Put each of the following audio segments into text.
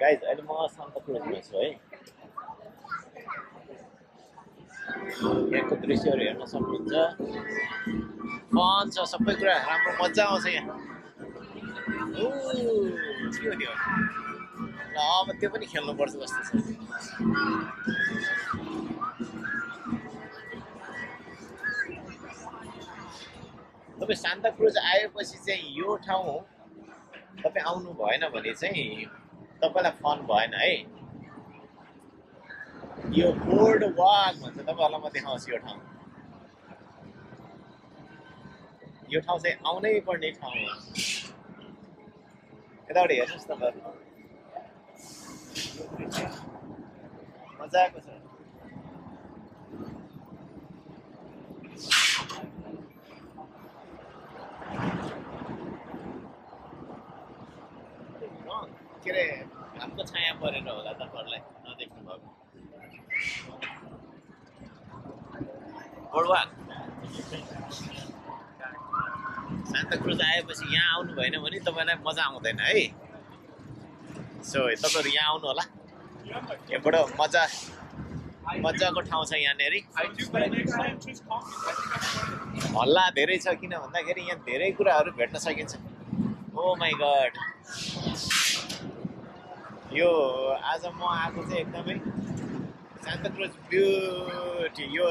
Guys अहिले म सन्ता क्रुजमा छु है यहाँको दृश्यहरू हेर्न सक्नुहुन्छ फन छ सबै कुरा राम्रो मजा आउँछ यहाँ के हो त्यो ल अब त्यो पनि खेल्नुपर्छ जस्तो छ तपाईँ सान्ता क्रुज आएपछि चाहिँ यो ठाउँ तपाईँ आउनु भएन भने चाहिँ तपाईलाई फन भएन है यो बोर्ड वाक भन्छ तपाईहरुलाई म देखाउँछु यो ठाउँ चाहिँ आउनै पर्ने ठाउँ हो यताबाट हेर्नुस् तपाईहरु मजाको छ के रे घामको छाया परेर होला तपाईहरुलाई नदेख्नु भएको बोर्डवाक सान्ता क्रुज आएपछि यहाँ आउनु भएन भने तपाईलाई मजा आउँदैन है सो तपाईहरु यहाँ आउनु होला यहाँबाट मजाको ठाउँ छ यहाँनेरि हल्ला धेरै छ किन भन्दाखेरि यहाँ धेरै कुराहरु भेट्न सकिन्छ ओ माय गॉड यो आज म आएको चाहिँ एकदमै सान्ता क्रुज ब्युटी यो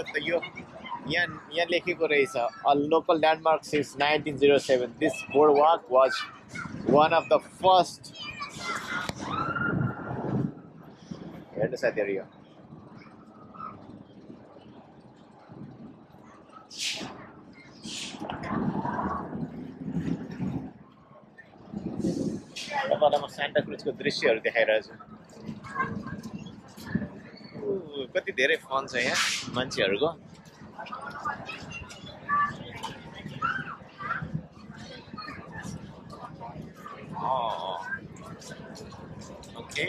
यहाँ लेखेको रहेछ a local landmark since 1907 this boardwalk was one of the first हेर्नु साथीहरु यो तपाईलाई म सान्ता क्रुजको दृश्यहरु देखाइरहेछु कति धेरै फन छ यहाँ मान्छेहरुको ओके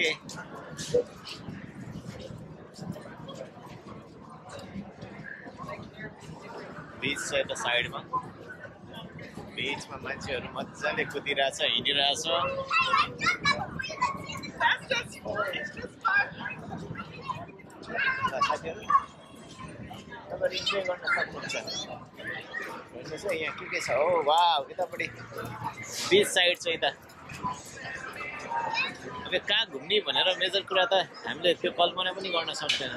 बीच छ यता साइडमा बीचमा मान्छेहरु मजाले कुदिरहेछ हिँडिरहेछ साथीहरु तपाईहरु इन्जोय गर्न सक्नुहुन्छ हेर्नुस् है यहाँ के छ ओ वाउ यतापट्टि बीच साइड छ यता अब कहाँ घुम्ने भनेर मेजर कुरा त हामीले त्यो कल्पना पनि गर्न सक्दैन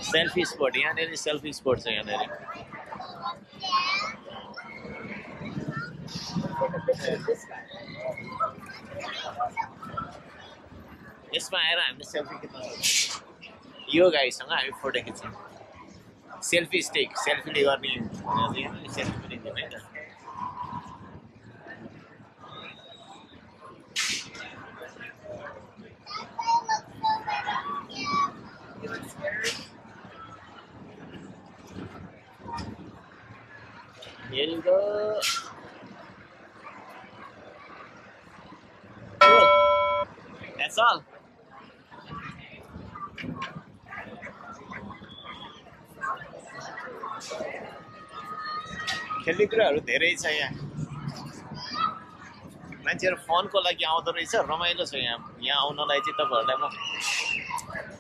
सेल्फी स्पट यहाँनेरि सेल्फी स्पट छ यहाँनेरि यसमा आएर हामीले सेल्फी खिच्न सक्छौँ यो गाईसँग हामी फोटो खिच्छौँ सेल्फी स्टिक सेल्फीले गर्ने भनेर सेल्फी पनि दिउँ है त Here you go. Cool. That's all. खेल्ने कुराहरु धेरै छ यहाँ मान्छेहरु फनको लागि आउँदो रहेछ रमाइलो छ यहाँ आउनलाई चाहिँ तपाईहरुलाई म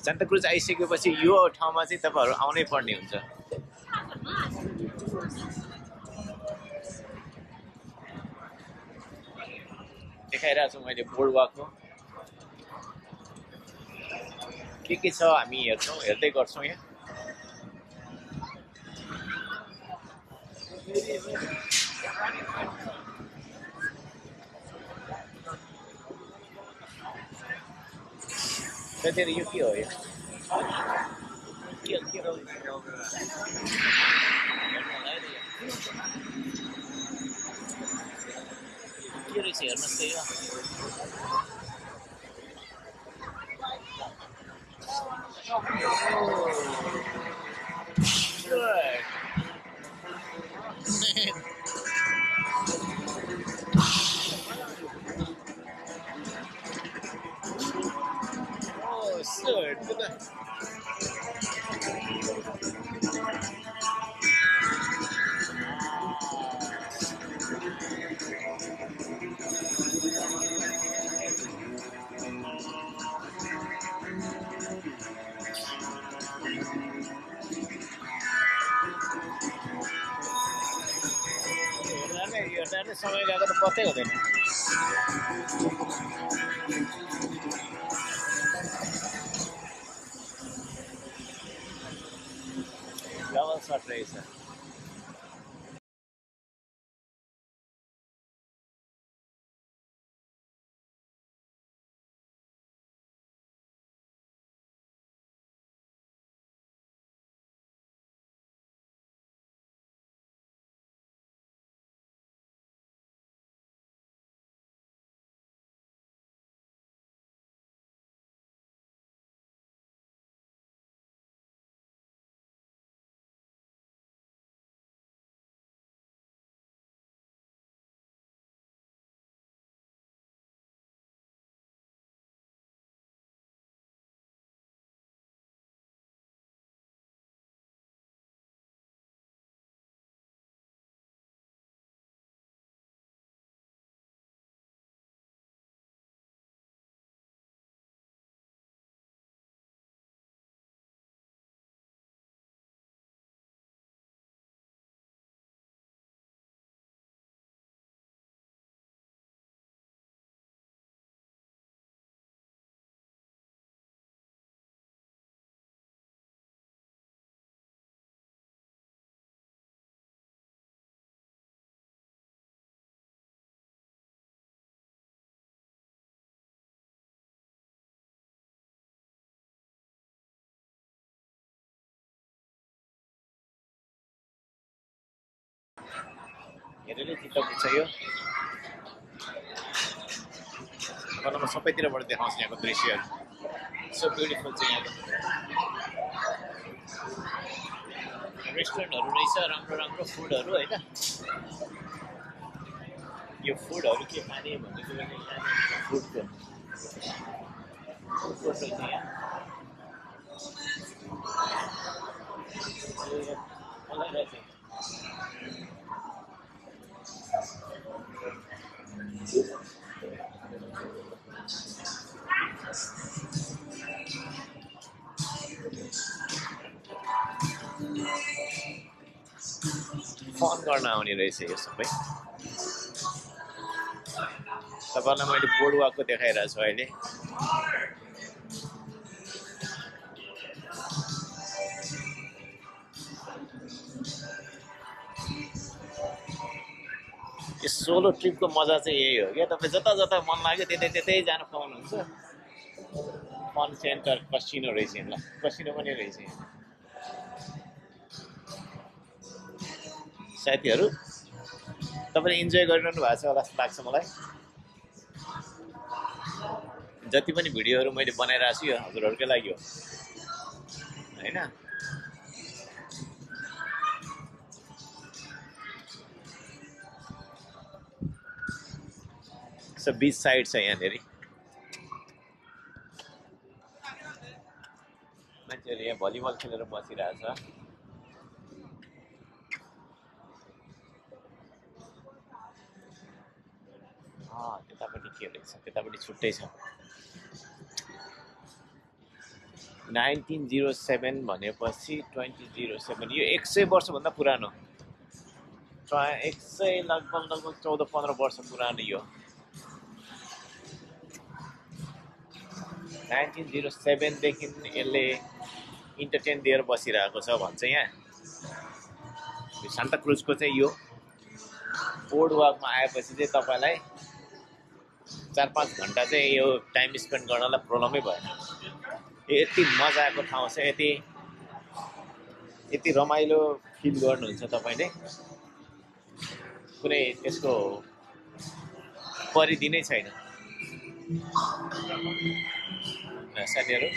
सान्ता क्रुज आइसकेपछि यो ठाउँमा चाहिँ तपाईहरु आउनै पर्ने हुन्छ देखाइरहेको छु मैले बोर्डवाकको के छ हामी हेर्दै गर्छौं यहाँ साथीहरु यो के हो यो के रहेछ हेर्नुहोस् त यो जाने समय गएको त पत्तै हुँदैन। डबल सर्ट रहेछ। हेरेरै चित्त बुझ्छ यो। अब म सबैतिरबाट देखाउँछु यहाँको दृश्यहरू। सो ब्युटिफुल छ यहाँको। रेस्टुरेन्टहरू रहेछ, राम्रो राम्रो फुडहरू होइन। यो फुडहरू के खाने भन्ने कुरा चाहिँ यहाँनिर फुडको रहेछ यहाँ। मलाई रहेछ फन गर्न आउने रहेछ यो सबै। तपाईँलाई मैले बोर्डवाकको देखाइरहेको छु अहिले। यो सोलो ट्रिपको मजा चाहिँ यही हो क्या। तपाईँ जता जता मन लाग्यो त्यतै जान पाउनुहुन्छ। फन सेन्टर कसिनो रहेछ यहाँ। कसिनो पनि रहेछ यहाँ। साथीहरू तपाईँले इन्जोय गरिरहनु भएको छ होला जस्तो लाग्छ मलाई। जति पनि भिडियोहरू मैले बनाइरहेको छु यो हजुरहरूकै लागि हो होइन। बीच साइड छ यहाँनिर। मान्छेहरू यहाँ भलिबल खेलेर बसिरहेछ। त्यतापट्टि के रहेछ, त्यतापट्टि छुट्टै छ। 1907 भनेपछि 2007 यो 100 वर्षभन्दा पुरानो। 100 लगभग 14-15 वर्ष पुरानो यो। 1907 देखि यसले इन्टरटेन दिएर बसिरहेको छ भन्छ यहाँ। यो सान्ता क्रुजको चाहिँ यो बोर्डवाकमा आएपछि चाहिँ तपाईँलाई 4-5 घन्टा चाहिँ यो टाइम स्पेन्ड गर्नलाई प्रब्लमै भएन। यति मजाको ठाउँ छ, यति रमाइलो फिल गर्नुहुन्छ तपाईँले। कुनै त्यसको परिधि नै छैन। साथीहरू